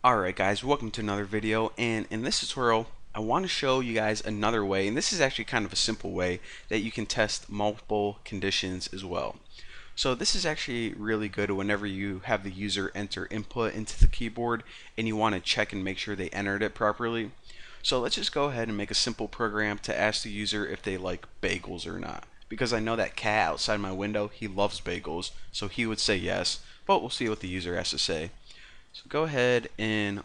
Alright guys, welcome to another video, and in this tutorial I want to show you guys another way, and this is actually kind of a simple way that you can test multiple conditions as well. So this is actually really good whenever you have the user enter input into the keyboard and you want to check and make sure they entered it properly. So let's just go ahead and make a simple program to ask the user if they like bagels or not. Because I know that cat outside my window, he loves bagels, so he would say yes, but we'll see what the user has to say. So go ahead and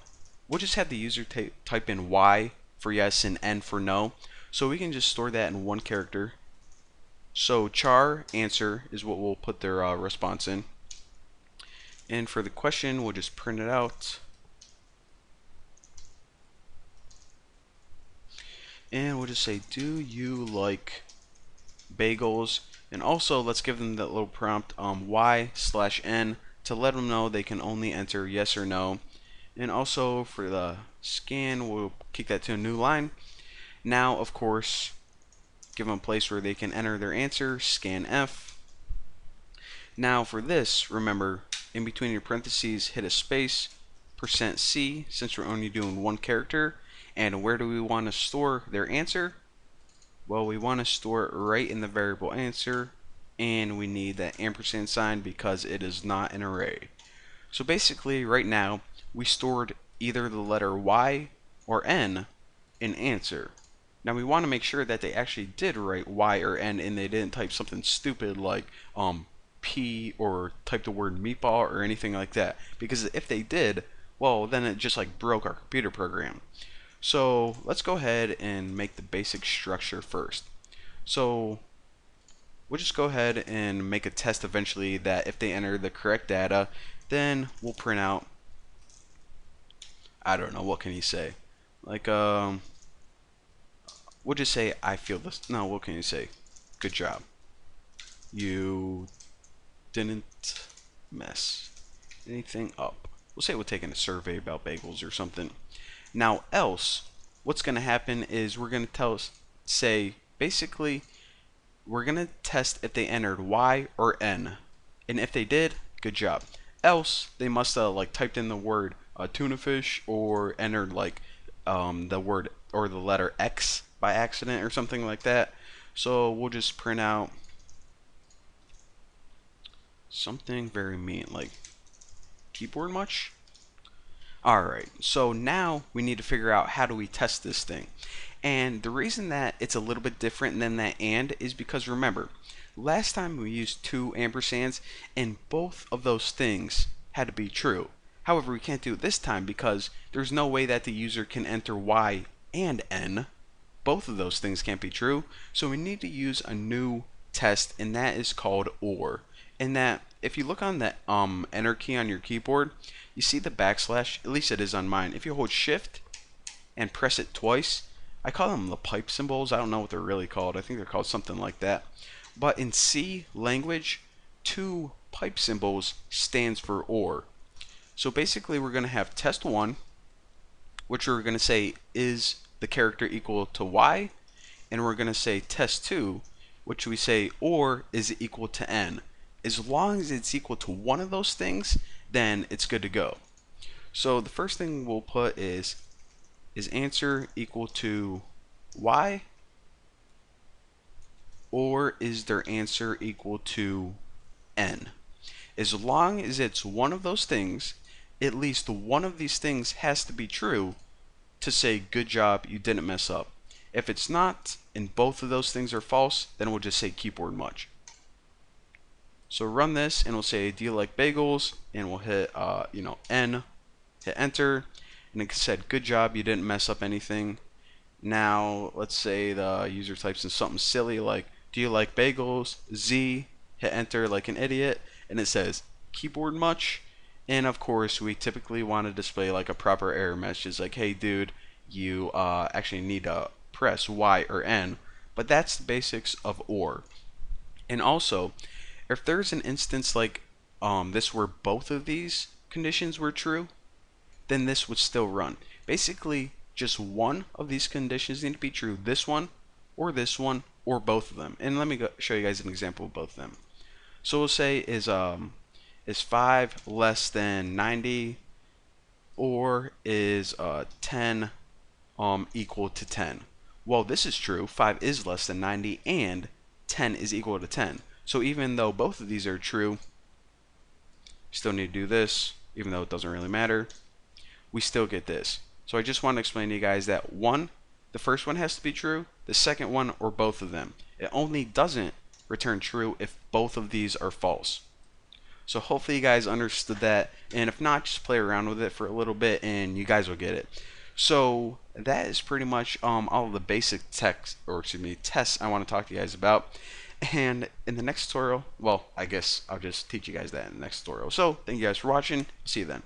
we'll just have the user type in Y for yes and N for no. So we can just store that in one character. So char answer is what we'll put their response in. And for the question, we'll just print it out. And we'll just say, do you like bagels? And also let's give them that little prompt Y/N to let them know they can only enter yes or no. And also for the scan, we'll kick that to a new line. Now, of course, give them a place where they can enter their answer, scan F. Now for this, remember, in between your parentheses, hit a space, %C, since we're only doing one character. And where do we want to store their answer? Well, we want to store it right in the variable answer, and we need that ampersand sign because it is not an array. So basically, right now, we stored either the letter Y or N in answer. Now we want to make sure that they actually did write Y or N and they didn't type something stupid like P or type the word meatball or anything like that. Because if they did, well, then it just like broke our computer program. So let's go ahead and make the basic structure first. So we'll just go ahead and make a test eventually that if they enter the correct data, then we'll print out, I don't know, what can you say? Like, we'll just say, I feel this. No, what can you say? Good job. You didn't mess anything up. We'll say we're taking a survey about bagels or something. Now, else, what's going to happen is we're going to say, basically, we're going to test if they entered Y or N. And if they did, good job. Else, they must have like typed in the word tuna fish or entered like the word or the letter X by accident or something like that. So we'll just print out something very mean, like keyboard much? Alright, so now we need to figure out how do we test this thing. And the reason that it's a little bit different than that and is because remember, last time we used two ampersands and both of those things had to be true. However, we can't do it this time because there's no way that the user can enter Y and N. Both of those things can't be true, so we need to use a new test, and that is called OR. And that, if you look on the enter key on your keyboard, you see the backslash, at least it is on mine. If you hold shift and press it twice, I call them the pipe symbols. I don't know what they're really called. I think they're called something like that. But in C language, two pipe symbols stands for OR. So basically we're going to have test1, which we're going to say is the character equal to Y, and we're going to say test2, which we say or is it equal to N. As long as it's equal to one of those things, then it's good to go. So the first thing we'll put is answer equal to Y, or is their answer equal to N? As long as it's one of those things, at least one of these things has to be true to say good job, you didn't mess up. If it's not and both of those things are false, then we'll just say keyboard much. So run this and we'll say do you like bagels, and we'll hit N, hit enter, and it said good job, you didn't mess up anything. Now let's say the user types in something silly like do you like bagels, Z, hit enter like an idiot, and it says keyboard much. And of course we typically want to display like a proper error message like hey dude, you actually need to press Y or N. But that's the basics of OR. And also, if there's an instance like this where both of these conditions were true, then this would still run. Basically, just one of these conditions need to be true, this one, or both of them. And let me show you guys an example of both of them. So we'll say is 5 less than 90? or is 10 equal to 10? Well, this is true. 5 is less than 90, and 10 is equal to 10. So even though both of these are true, you still need to do this, even though it doesn't really matter. We still get this. So I just want to explain to you guys that the first one has to be true, the second one, or both of them. It only doesn't return true if both of these are false. So hopefully you guys understood that, and if not, just play around with it for a little bit and you guys will get it. So that is pretty much all of the basic tests I want to talk to you guys about. And in the next tutorial, well, I guess I'll just teach you guys that in the next tutorial. So thank you guys for watching. See you then.